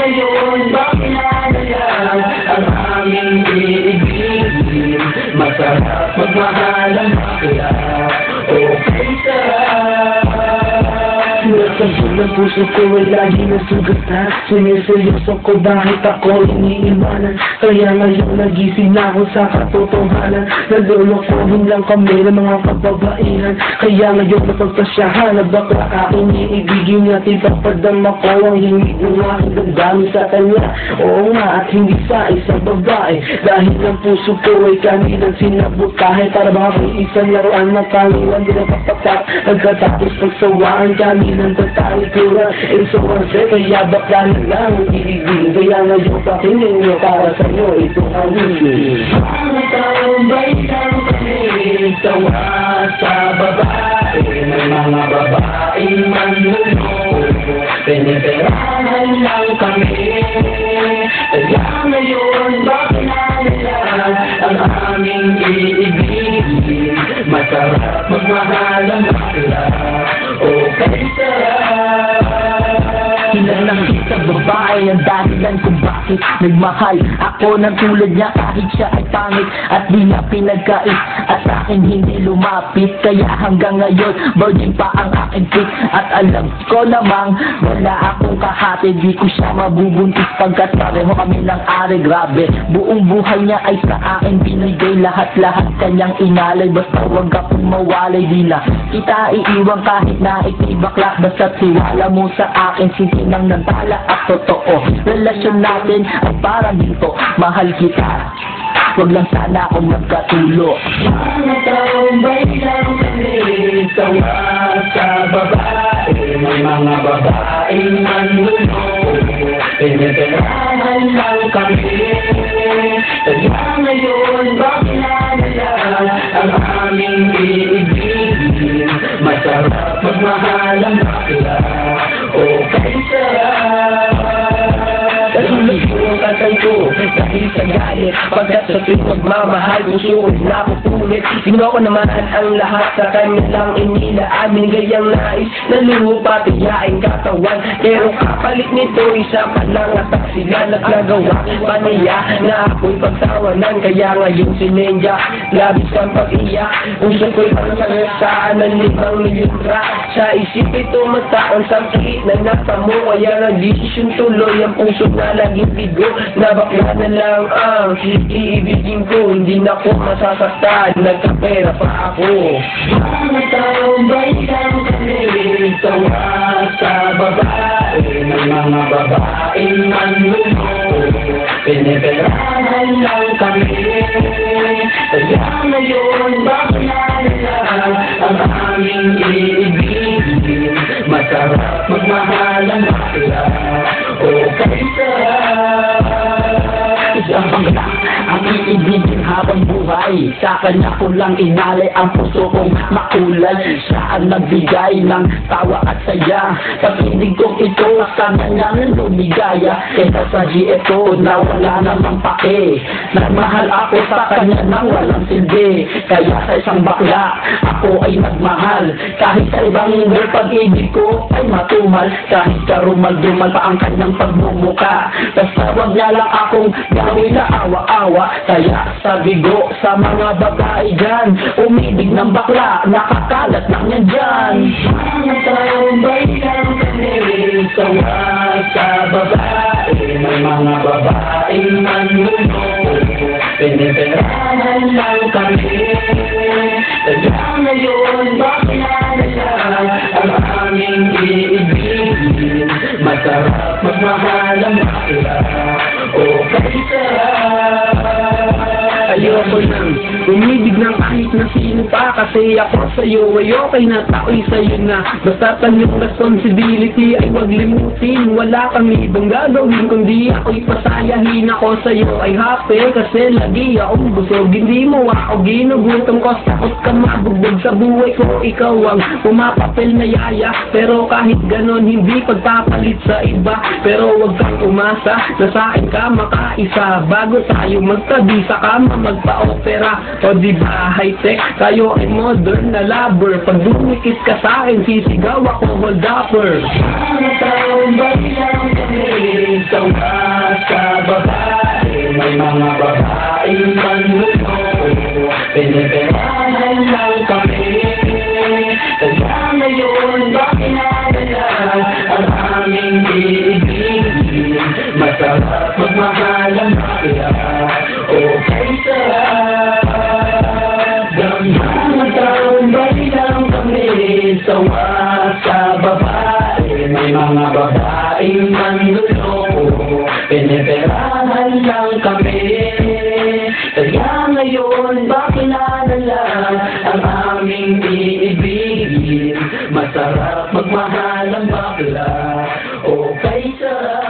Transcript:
ngayon, bakit na lang ang aming iibigin? Masarap magmahal ang bakla, okay sarap. Nasabog ng puso ko ay lagi nasugatan. Siniseryoso ko bakit ako iniiwanan. Kaya ngayon nagising na ako sa katotohanan. Naglulukohin lang kami ng mga kababaihan. Kaya ngayon napagpasyahan na bakla aking iibigin at ipapadama ko ang hindi ng aking damdamin sa kanya. Oo nga, at hindi sa isang babae, dahil ang puso ko ay kanilang sinabotahe. Para ba ako'y isang laruan na kanilang dinapapatak. Nagkatapos pagsawaan kanilang tatalikuran. So unfair, kaya bakla na lang iibigin. Kaya ngayon pakinggan nyo, para sa'yo ito ang hingin. Mga taong baitang kami, tawa sa babae. May mga babaeng manlulong, piniperahan lang kami. Kaya ngayon bakit na lang ang aming iibigin? Masarap magmahal ang bakla, okay sarap. Kilalang sa babae ang dahilan kung bakit nagmahal ako ng tulad niya kahit siya ay pangit at di niya pinagkait at sa akin hindi lumapit. Kaya hanggang ngayon virgin pa ang aking pick at alam ko namang wala akong kahati. Di ko siya mabubuntis pagkat pareho kami ng ari. Grabe, buong buhay niya ay sa akin binigay. Lahat-lahat kanyang inalay, basta huwag akong mawalay. Di na kita iiwan kahit na ikibakla, basta tiwala mo sa akin. Nang nantala at totoo, relasyon natin ay parang dito. Mahal kita, huwag lang sana akong magkatulo. Mga taong baitang kami, tawa sa babae. May mga babaeng manlulong, piniperahan lang kami. Kaya ngayon bakit na lang ang aming iibigin? Masarap magmahal ang bakla, okay sarap. Nasulit ko ang katay ko dahil sa galit, pagkat sa tuwing magmamahal puso ko napupulit. Ginawa ko naman ang lahat sa kanya lang inilaan. Gayang nais na lupa tiyain katawan, pero kapalit nito isa pa lang at sila nagagawa pa niya na ako'y pagtawanan. Kaya ngayon sinendya, labis ang pag-iyak. Puso ko'y pangalasaan ng 5 milyon ra. Sa isip ito mataon sa sakit na natamo. Kaya nag-desisyon tuloy ang puso na laging bigo, na bakla na lang ang iibigin ko. Hindi na ko masasaktan, nagkapera pa ako. Mga taong baitang kami, tawa sa babae. May mga babaeng manlulong, piniperahan lang kami. Kaya ngayon bakit na lang ang aming iibigin? Masarap magmahal ang bakla, okay sarap. Isang bangga ang iibigin habang buhay, sa kanya ko lang inalay ang puso kong makulay. Siya ang nagbigay ng tawa at saya, pag-ibig kong ito sa kanya nang lumigaya. Kaya sa GF ko na wala namang pake, nagmahal ako sa kanya nang walang silbi. Kaya sa isang bakla ako ay nagmahal, kahit sa ibang girl pag-ibig ko ay matumal. Kahit karumal-dumal pa ang kanyang pagmumuka, basta wag niya lang akong gawin na awa-awa. Kaya sabi ko sa mga babae dyan, umibig ng bakla, nakakalat lang yan dyan. Mga taong baitang kami, tawa sa babae. May mga babaeng manlulong, piniperahan lang kami. Kaya ngayon bakit na lang ang aming iibigin? Masarap magmahal ang bakla, okay sarap. Ayoko nang umibig ng kahit na sino pa, kasi ako sa'yo ay okay na, tao'y sa'yo na. Basta yung responsibility ay wag limutin. Wala kang ibang gagawin kundi ako'y pasayahin. Ako sa'yo ay happy kasi lagi akong busog. Hindi mo ako ginugutom ko, takot ka mabugbog sa buhay ko. Ikaw ang pumapapel na yaya, pero kahit ganon hindi pagpapalit sa iba. Pero wag kang umasa na sa'kin ka makaisa, bago tayo magtabi sa kama magpa-opera. O diba high-tech, tayo ay modern na lover. Pag dumikit ka sa'kin, sisigaw ako hold upper. Mga taong baitang kami, kami sawa sa babae. May mga babaeng manluloko, piniperahan lang kami. Kaya ngayon bakit nadala ang aming iibigin? Masarap magmahal ang bakla, okay sarap. Damang tambay lang kami sawa sa babae. May mga babaeng manluloko, piniperahan lang kami. Kaya ngayon bakit nadala ang aming iibigin? Masarap magmahal ang bakla, okay sarap.